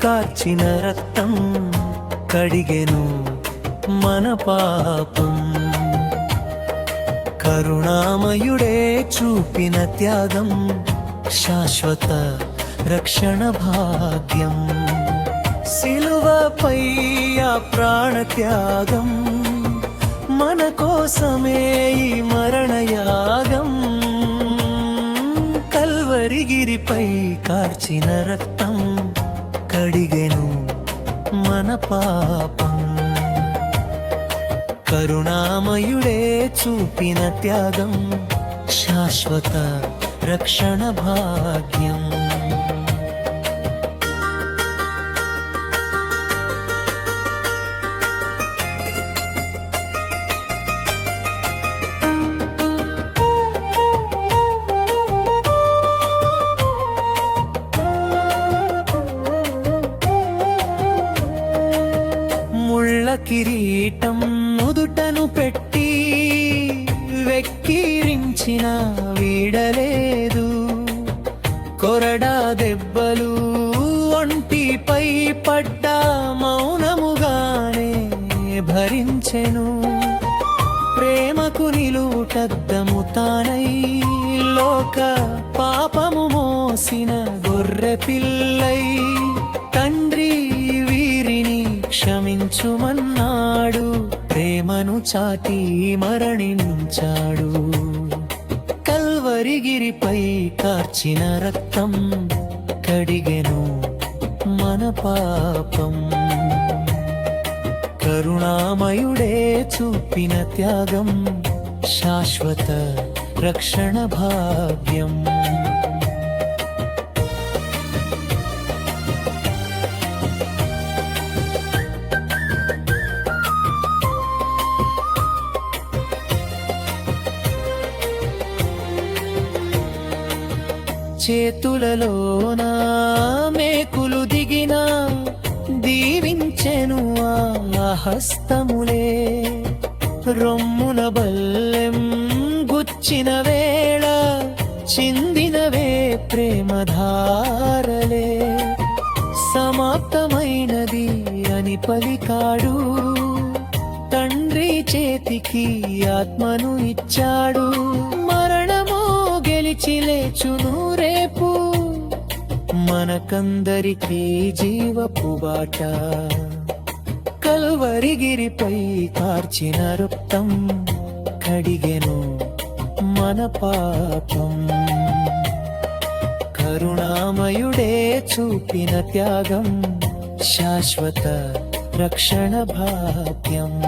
కార్చిన రక్తం కడిగెను మన పాపం. కరుణామయుడే చూపిన త్యాగం శాశ్వత రక్షణ భాగ్యం. సిలువపై ఆ ప్రాణ త్యాగం మన కోసమే ఈ మరణయాగం. కల్వరిగిరిపై కార్చిన రక్తం కడిగెను మన పాపం. కరుణామయుడే చూపిన త్యాగం శాశ్వత రక్షణ భాగ్యం. ముళ్ళ కిరీటం నుదుటను పెట్టి వెక్కిరించిన వీడలేదు. కొరడా దెబ్బలు ఒంటిపై పడ్డా మౌనముగానే భరించెను. ప్రేమకు నిలువుటద్దము తానై లోక పాపము మోసిన గొర్రె పిల్లై తండ్రి వీరిని క్షమించుమన్నాడు. ప్రేమను చాటి మరణించాడు. కల్వరిగిరిపై కార్చిన రక్తం కడిగెను మన పాపం. కరుణామయుడే చూపిన త్యాగం శాశ్వత రక్షణ భాగ్యం. చేతులలోన మేకులు దిగిన దీవించెను ఆ హస్తములే. రొమ్మున బల్లెం గుచ్చిన వేళ చిందినవే ప్రేమధారలే. సమాప్తమైనది అని పలికాడు. తండ్రి చేతికి ఆత్మను ఇచ్చాడు. మరణమో గెలిచి లేచును రేపు మనకందరికీ జీవపు బాట. కల్వరిగిరిపై కార్చిన రక్తం కడిగెను మన పాపం. కరుణామయుడే చూపిన త్యాగం శాశ్వత రక్షణ భాగ్యం.